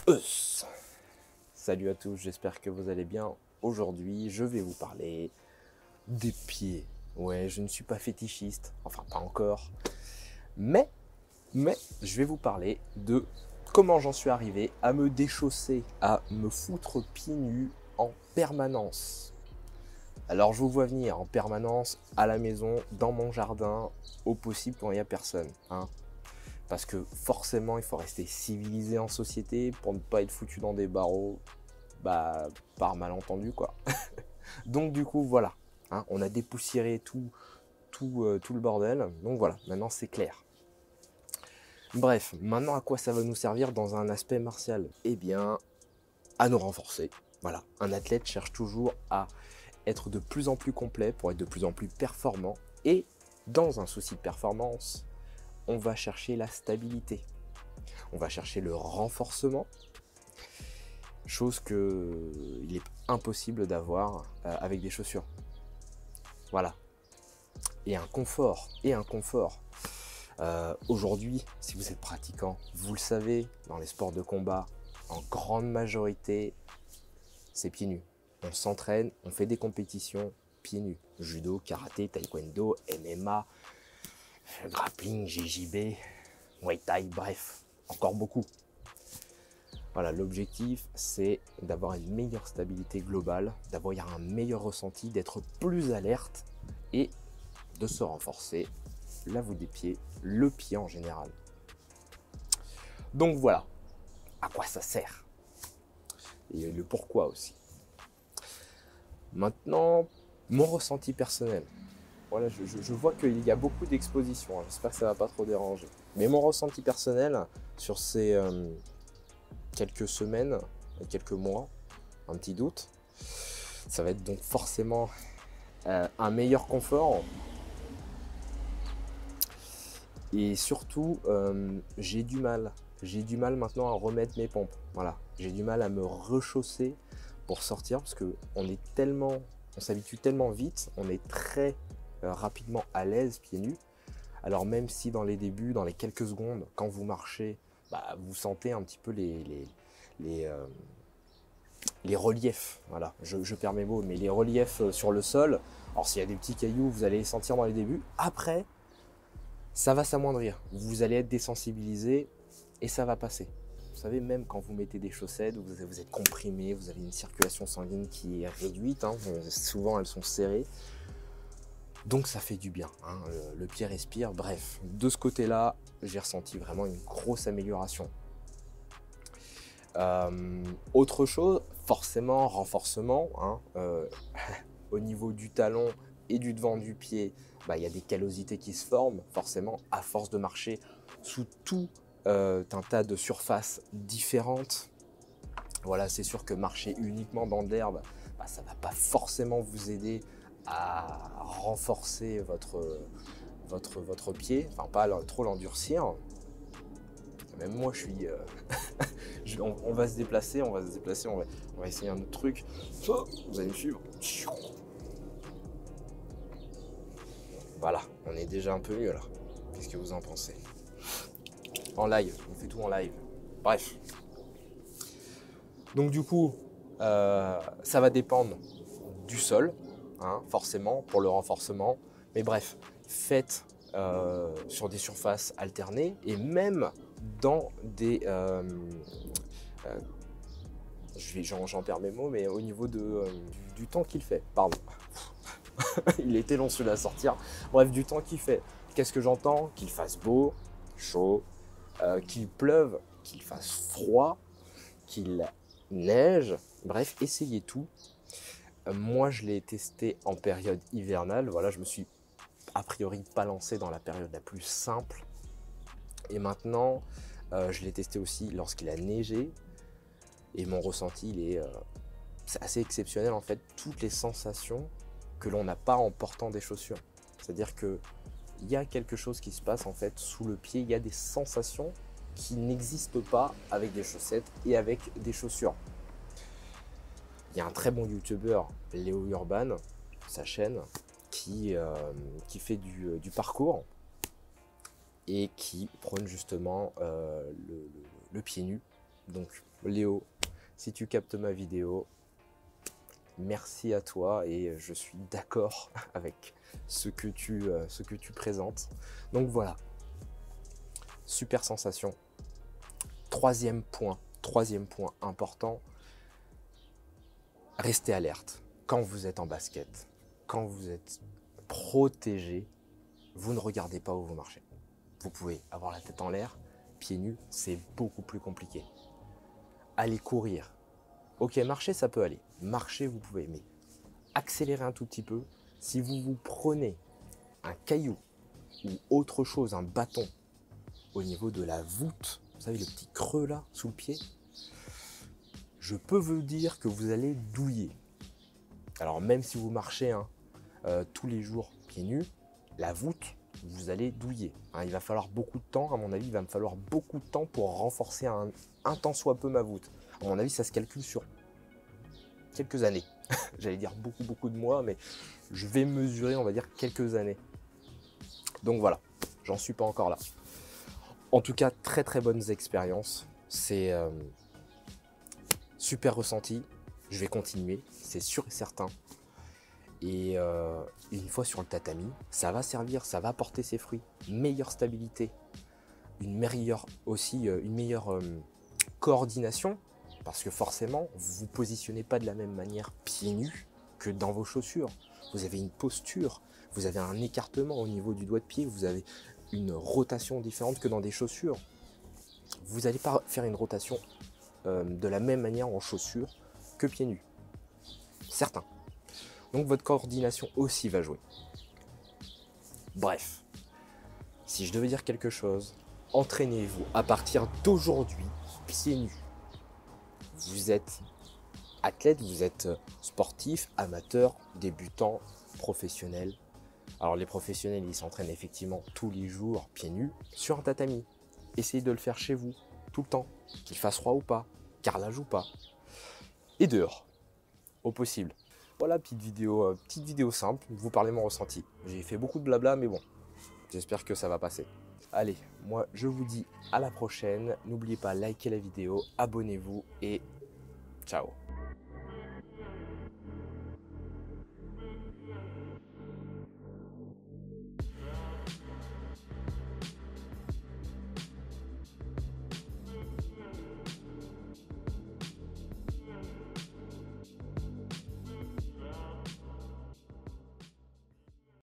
Us. Salut à tous, j'espère que vous allez bien. Aujourd'hui, je vais vous parler des pieds. Ouais, je ne suis pas fétichiste, enfin pas encore, mais je vais vous parler de comment j'en suis arrivé à me déchausser, à me foutre pieds nus en permanence. Alors je vous vois venir en permanence à la maison, dans mon jardin, au possible quand il n'y a personne, hein. Parce que forcément, il faut rester civilisé en société pour ne pas être foutu dans des barreaux, bah, par malentendu, quoi. Donc du coup, voilà, hein, on a dépoussiéré tout le bordel. Donc voilà, maintenant c'est clair. Bref, maintenant à quoi ça va nous servir dans un aspect martial? Eh bien, à nous renforcer. Voilà, un athlète cherche toujours à être de plus en plus complet pour être de plus en plus performant. Et dans un souci de performance, on va chercher la stabilité. On va chercher le renforcement, chose que il est impossible d'avoir avec des chaussures. Voilà. Et un confort. Aujourd'hui, si vous êtes pratiquant, vous le savez, dans les sports de combat, en grande majorité, c'est pieds nus. On s'entraîne, on fait des compétitions pieds nus. Judo, karaté, taekwondo, MMA, grappling, JJB, Muay Thai, bref, encore beaucoup. Voilà, l'objectif, c'est d'avoir une meilleure stabilité globale, d'avoir un meilleur ressenti, d'être plus alerte et de se renforcer la voûte des pieds, le pied en général. Donc voilà, à quoi ça sert et le pourquoi aussi. Maintenant, mon ressenti personnel. Voilà, je vois qu'il y a beaucoup d'expositions, hein, j'espère que ça ne va pas trop déranger. Mais mon ressenti personnel sur ces quelques semaines, quelques mois, un petit doute, ça va être donc forcément un meilleur confort. Et surtout, j'ai du mal maintenant à remettre mes pompes. Voilà, j'ai du mal à me rechausser pour sortir parce que on s'habitue tellement vite, on est très rapidement à l'aise pieds nus. Alors même si dans les débuts, dans les quelques secondes, quand vous marchez, bah, vous sentez un petit peu les reliefs. Voilà, je perds mes mots, mais les reliefs sur le sol. Alors s'il y a des petits cailloux, vous allez les sentir dans les débuts. Après, ça va s'amoindrir. Vous allez être désensibilisé et ça va passer. Vous savez, même quand vous mettez des chaussettes, vous êtes comprimé, vous avez une circulation sanguine qui est réduite, hein, souvent elles sont serrées. Donc ça fait du bien, hein, le pied respire. Bref, de ce côté-là, j'ai ressenti vraiment une grosse amélioration. Autre chose, forcément, renforcement, hein, au niveau du talon et du devant du pied, bah, y a des callosités qui se forment, forcément, à force de marcher sous tout un tas de surfaces différentes. Voilà, c'est sûr que marcher uniquement dans de l'herbe, bah, ça ne va pas forcément vous aider à renforcer votre pied, enfin pas trop l'endurcir. Même moi, je suis... on va se déplacer, on va essayer un autre truc. Vous allez me suivre. Voilà, on est déjà un peu mieux là. Qu'est-ce que vous en pensez? En live, on fait tout en live. Bref. Donc du coup, ça va dépendre du sol, hein, forcément, pour le renforcement. Mais bref, faites sur des surfaces alternées et même dans des... j'en perds mes mots, mais au niveau du temps qu'il fait, pardon. Il était long celui-là à sortir. Bref, du temps qu'il fait. Qu'est-ce que j'entends? Qu'il fasse beau, chaud, qu'il pleuve, qu'il fasse froid, qu'il neige. Bref, essayez tout. Moi, je l'ai testé en période hivernale. Voilà, je me suis a priori pas lancé dans la période la plus simple. Et maintenant, je l'ai testé aussi lorsqu'il a neigé. Et mon ressenti, c'est assez exceptionnel en fait. Toutes les sensations que l'on n'a pas en portant des chaussures. C'est-à-dire que il y a quelque chose qui se passe en fait sous le pied. Il y a des sensations qui n'existent pas avec des chaussettes et avec des chaussures. Il y a un très bon youtubeur, Léo Urban, sa chaîne, qui fait du parcours et qui prône justement le pied nu. Donc Léo, si tu captes ma vidéo, merci à toi et je suis d'accord avec ce que tu présentes. Donc voilà, super sensation. Troisième point important, restez alerte. Quand vous êtes en basket, quand vous êtes protégé, vous ne regardez pas où vous marchez. Vous pouvez avoir la tête en l'air, pieds nus, c'est beaucoup plus compliqué. Allez courir. Ok, marcher, ça peut aller. Marcher, vous pouvez, mais accélérez un tout petit peu. Si vous vous prenez un caillou ou autre chose, un bâton, au niveau de la voûte, vous savez, le petit creux là, sous le pied, je peux vous dire que vous allez douiller. Alors même si vous marchez tous les jours pieds nus, la voûte, vous allez douiller. Il va falloir beaucoup de temps, à mon avis, il va me falloir beaucoup de temps pour renforcer un tant soit peu ma voûte. À mon avis, ça se calcule sur quelques années. J'allais dire beaucoup de mois, mais je vais mesurer, on va dire, quelques années. Donc voilà, j'en suis pas encore là. En tout cas, très bonnes expériences. C'est super ressenti. Je vais continuer, c'est sûr et certain. Et une fois sur le tatami, ça va servir, ça va apporter ses fruits. Meilleure stabilité, une meilleure coordination, parce que forcément, vous ne vous positionnez pas de la même manière pieds nus que dans vos chaussures. Vous avez une posture, vous avez un écartement au niveau du doigt de pied, vous avez une rotation différente que dans des chaussures. Vous n'allez pas faire une rotation de la même manière en chaussures que pieds nus. Certain. Donc votre coordination aussi va jouer. Bref, si je devais dire quelque chose, entraînez-vous à partir d'aujourd'hui, pieds nus. Vous êtes athlète, vous êtes sportif, amateur, débutant, professionnel. Alors les professionnels, ils s'entraînent effectivement tous les jours, pieds nus, sur un tatami. Essayez de le faire chez vous, tout le temps, qu'il fasse froid ou pas, carrelage ou pas. Et dehors, au possible. Voilà, petite vidéo simple, vous parlez mon ressenti. J'ai fait beaucoup de blabla, mais bon, j'espère que ça va passer. Allez, moi je vous dis à la prochaine. N'oubliez pas, likez la vidéo, abonnez-vous et ciao.